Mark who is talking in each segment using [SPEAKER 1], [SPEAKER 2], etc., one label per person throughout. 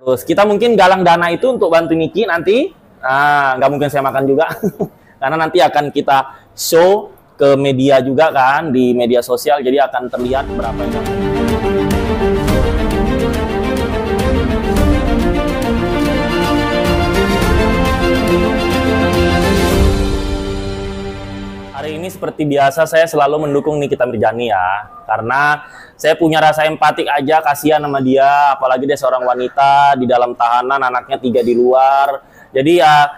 [SPEAKER 1] Terus kita mungkin galang dana itu untuk bantu Niki nanti. Nah, nggak mungkin saya makan juga. Karena nanti akan kita show ke media juga kan, di media sosial. Jadi akan terlihat berapa yang... Hari ini seperti biasa saya selalu mendukung Nikita Mirzani ya, karena saya punya rasa empatik aja, kasihan sama dia, apalagi dia seorang wanita di dalam tahanan, anaknya 3 di luar. Jadi ya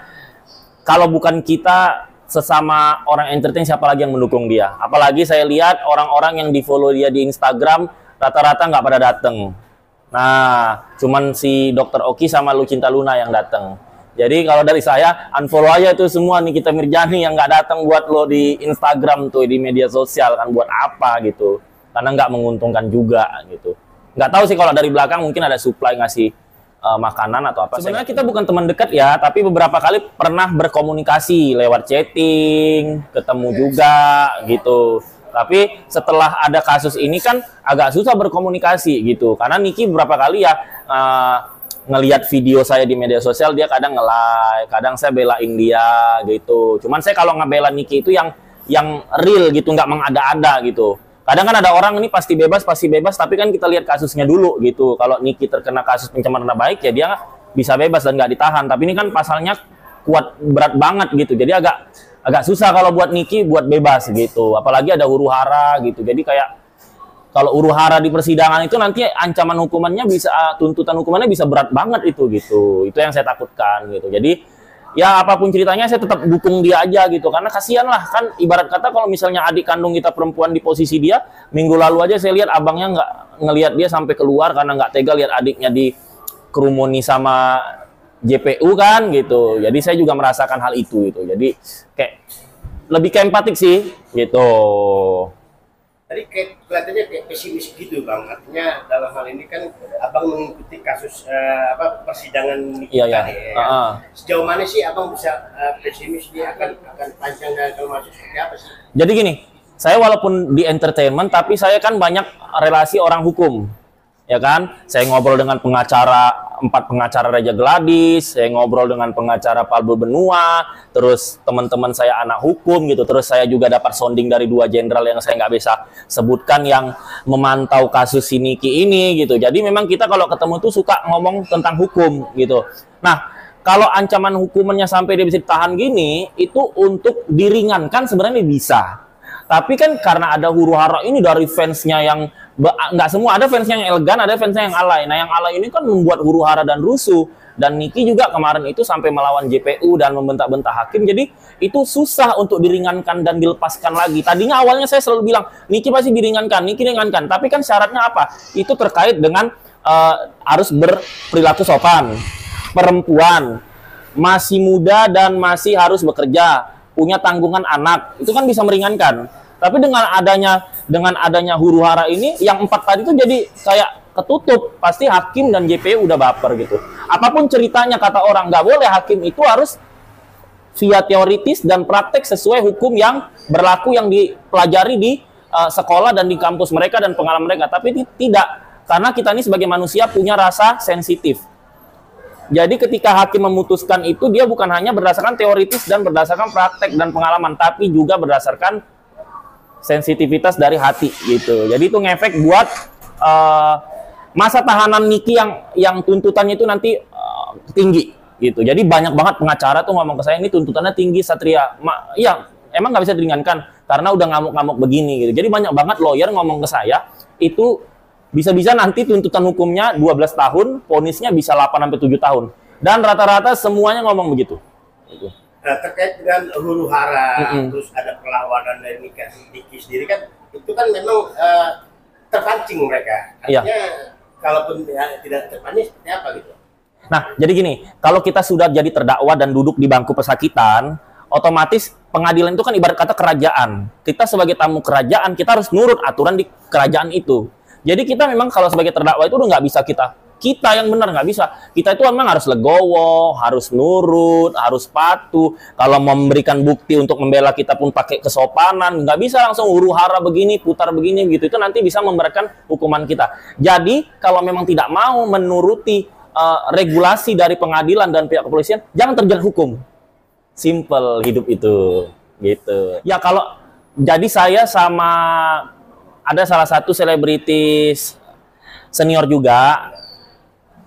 [SPEAKER 1] kalau bukan kita sesama orang entertain, siapa lagi yang mendukung dia? Apalagi saya lihat orang-orang yang di follow dia di Instagram rata-rata nggak pada dateng. Nah, cuman si Dr. Oki sama Lucinta Luna yang dateng. Jadi kalau dari saya, unfollow aja itu semua Nikita Mirzani yang nggak datang buat lo di Instagram tuh, di media sosial kan, buat apa gitu. Karena nggak menguntungkan juga gitu. Nggak tahu sih kalau dari belakang mungkin ada supply ngasih makanan atau apa. Sebenarnya kita bukan teman dekat ya, tapi beberapa kali pernah berkomunikasi lewat chatting, ketemu juga gitu. Tapi setelah ada kasus ini kan agak susah berkomunikasi gitu. Karena Niki beberapa kali ya... ngelihat video saya di media sosial, dia kadang nge-like, kadang saya belain dia gitu. Cuman saya kalau ngebela Niki itu yang real gitu, nggak mengada-ada gitu. Kadang kan ada orang ini pasti bebas, tapi kan kita lihat kasusnya dulu gitu. Kalau Niki terkena kasus pencemaran nama baik ya dia bisa bebas dan nggak ditahan. Tapi ini kan pasalnya kuat, berat banget gitu. Jadi agak susah kalau buat Niki buat bebas gitu. Apalagi ada huru-hara gitu. Jadi kayak kalau huru-hara di persidangan itu nanti ancaman hukumannya bisa, tuntutan hukumannya bisa berat banget itu gitu. Itu yang saya takutkan gitu. Jadi ya apapun ceritanya saya tetap dukung dia aja gitu. Karena kasihan lah kan, ibarat kata kalau misalnya adik kandung kita perempuan di posisi dia, minggu lalu aja saya lihat abangnya nggak ngelihat dia sampai keluar karena nggak tega lihat adiknya dikerumuni sama JPU kan gitu. Jadi saya juga merasakan hal itu gitu. Jadi kayak lebih ke empatik sih gitu.
[SPEAKER 2] Tadi kelihatannya kayak pesimis gitu Bang, artinya dalam hal ini kan Abang mengikuti kasus persidangan Nikita ya. Sejauh mana sih Abang bisa pesimis dia akan panjang dan akan masuk seperti apa sih?
[SPEAKER 1] Jadi gini, saya walaupun di entertainment tapi saya kan banyak relasi orang hukum. Ya kan, saya ngobrol dengan 4 pengacara Raja Gladys, saya ngobrol dengan pengacara Palbo Benua, terus teman-teman saya anak hukum gitu, terus saya juga dapat sounding dari 2 jenderal yang saya nggak bisa sebutkan yang memantau kasus si Niki ini gitu. Jadi memang kita kalau ketemu tuh suka ngomong tentang hukum gitu. Nah, kalau ancaman hukumannya sampai dia bisa ditahan gini, itu untuk diringankan sebenarnya bisa. Tapi kan karena ada huru-hara ini dari fansnya yang nggak semua, ada fansnya yang elegan, ada fansnya yang alay. Nah yang alay ini kan membuat huru-hara dan rusuh. Dan Niki juga kemarin itu sampai melawan JPU dan membentak-bentak hakim. Jadi itu susah untuk diringankan dan dilepaskan lagi. Tadinya awalnya saya selalu bilang Niki pasti diringankan, Niki diringankan. Tapi kan syaratnya apa? Itu terkait dengan harus berperilaku sopan, perempuan, masih muda dan masih harus bekerja, punya tanggungan anak, itu kan bisa meringankan. Tapi dengan adanya huru-hara ini, yang 4 tadi itu jadi kayak ketutup. Pasti hakim dan JPU udah baper gitu. Apapun ceritanya kata orang, nggak boleh hakim itu harus via teoritis dan praktek sesuai hukum yang berlaku yang dipelajari di sekolah dan di kampus mereka dan pengalaman mereka. Tapi tidak, karena kita ini sebagai manusia punya rasa sensitif. Jadi ketika hakim memutuskan itu, dia bukan hanya berdasarkan teoritis dan berdasarkan praktek dan pengalaman, tapi juga berdasarkan sensitivitas dari hati gitu. Jadi itu ngefek buat masa tahanan Niki yang tuntutannya itu nanti tinggi gitu. Jadi banyak banget pengacara tuh ngomong ke saya, ini tuntutannya tinggi Satria. Iya, emang nggak bisa diringankan karena udah ngamuk-ngamuk begini gitu. Jadi banyak banget lawyer ngomong ke saya, itu bisa-bisa nanti tuntutan hukumnya 12 tahun, vonisnya bisa 8-7 tahun. Dan rata-rata semuanya ngomong begitu. Gitu.
[SPEAKER 2] Nah, terkait dengan huru-hara, terus ada perlawanan dari Niki sendiri kan, itu kan memang terpancing mereka. Artinya, kalaupun tidak terpancing, seperti apa gitu?
[SPEAKER 1] Nah, jadi gini, kalau kita sudah jadi terdakwa dan duduk di bangku pesakitan, otomatis pengadilan itu kan ibarat kata kerajaan. Kita sebagai tamu kerajaan, kita harus nurut aturan di kerajaan itu. Jadi kita memang kalau sebagai terdakwa itu udah nggak bisa kita yang benar, nggak bisa. Kita itu memang harus legowo, harus nurut, harus patuh. Kalau memberikan bukti untuk membela kita pun pakai kesopanan, nggak bisa langsung huru-hara begini, putar begini gitu. Itu nanti bisa memberatkan hukuman kita. Jadi kalau memang tidak mau menuruti regulasi dari pengadilan dan pihak kepolisian, jangan terjerat hukum. Simple hidup itu, gitu. Ya kalau jadi saya sama ada salah satu selebritis senior juga,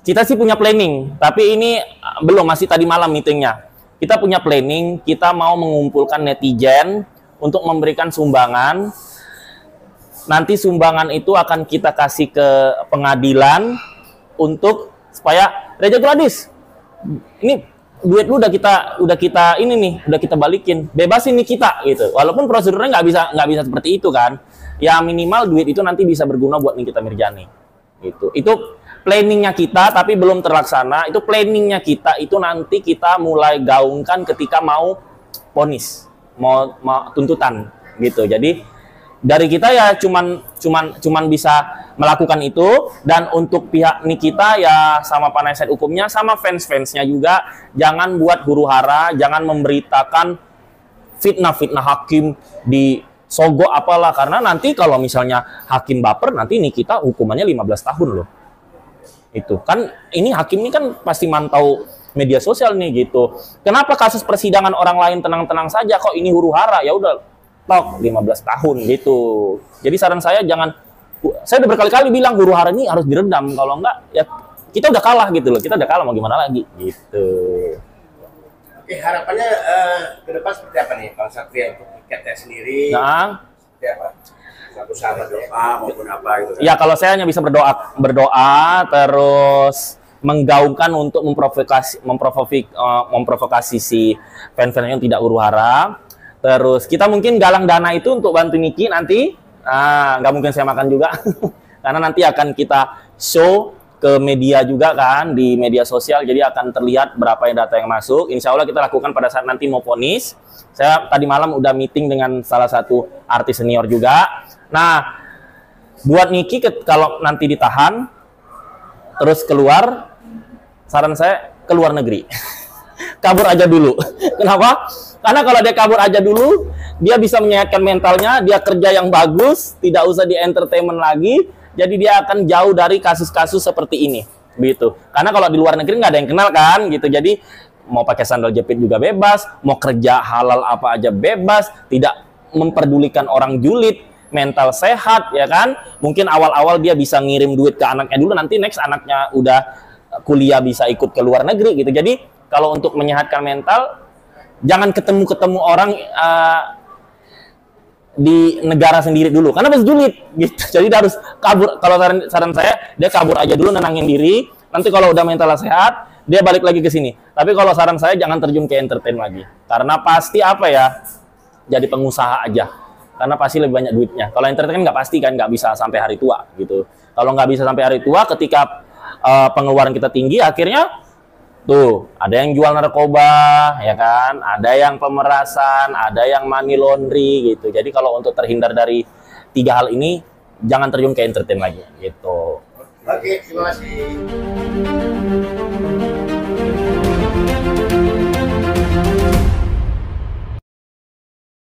[SPEAKER 1] kita sih punya planning, tapi ini belum, masih tadi malam meetingnya. Kita punya planning, kita mau mengumpulkan netizen untuk memberikan sumbangan. Nanti sumbangan itu akan kita kasih ke pengadilan untuk supaya Reja Gladys, ini duit lu udah kita ini nih, udah kita balikin, bebasin nih kita gitu. Walaupun prosedurnya nggak bisa seperti itu kan. Ya minimal duit itu nanti bisa berguna buat Nikita Mirzani. Gitu. Itu planningnya kita, tapi belum terlaksana. Itu planningnya kita, itu nanti kita mulai gaungkan ketika mau vonis, mau tuntutan gitu. Jadi dari kita ya cuman bisa melakukan itu, dan untuk pihak Nikita ya sama penasihat hukumnya sama fans-fansnya juga jangan buat huru-hara, jangan memberitakan fitnah hakim di sogo apalah, karena nanti kalau misalnya hakim baper nanti Nikita hukumannya 15 tahun loh. Itu kan ini hakim ini kan pasti mantau media sosial nih gitu. Kenapa kasus persidangan orang lain tenang-tenang saja, kok ini huru-hara? Ya udah tok 15 tahun gitu. Jadi saran saya jangan, saya udah berkali-kali bilang huru-hara ini harus diredam, kalau enggak ya kita udah kalah gitu loh. Kita udah kalah, mau gimana lagi gitu.
[SPEAKER 2] Oke, harapannya ke depan seperti apa nih Bang Satria untuk tiketnya sendiri?
[SPEAKER 1] Nah,
[SPEAKER 2] seperti apa? Satu sama doa maupun apa gitu kan?
[SPEAKER 1] Ya kalau saya hanya bisa berdoa terus menggaungkan untuk memprovokasi si fans-fans yang tidak huru-hara. Terus kita mungkin galang dana itu untuk bantu Niki nanti. Nggak mungkin saya makan juga. Karena nanti akan kita show ke media juga kan, di media sosial. Jadi akan terlihat berapa yang data yang masuk. Insya Allah kita lakukan pada saat nanti mau vonis. Saya tadi malam udah meeting dengan salah satu artis senior juga. Nah, buat Niki kalau nanti ditahan, terus keluar, saran saya keluar negeri. Kabur aja dulu. Kenapa? Karena kalau dia kabur aja dulu, dia bisa menyehatkan mentalnya, dia kerja yang bagus, tidak usah di entertainment lagi, jadi dia akan jauh dari kasus-kasus seperti ini, gitu. Karena kalau di luar negeri nggak ada yang kenal kan, gitu. Jadi mau pakai sandal jepit juga bebas, mau kerja halal apa aja bebas, tidak memperdulikan orang julid, mental sehat, ya kan? Mungkin awal-awal dia bisa ngirim duit ke anaknya dulu, nanti next anaknya udah kuliah bisa ikut ke luar negeri, gitu. Jadi kalau untuk menyehatkan mental, jangan ketemu orang di negara sendiri dulu, karena harus julid gitu. Jadi dia harus kabur. Kalau saran saya, dia kabur aja dulu, nenangin diri. Nanti kalau udah mental sehat, dia balik lagi ke sini. Tapi kalau saran saya jangan terjun ke entertain lagi, karena pasti apa ya, jadi pengusaha aja. Karena pasti lebih banyak duitnya. Kalau entertain nggak pasti kan, nggak bisa sampai hari tua gitu. Kalau nggak bisa sampai hari tua, ketika pengeluaran kita tinggi, akhirnya tuh, ada yang jual narkoba, ya kan? Ada yang pemerasan, ada yang money laundry gitu. Jadi kalau untuk terhindar dari 3 hal ini, jangan terjun ke entertain lagi gitu.
[SPEAKER 2] Oke, terima kasih.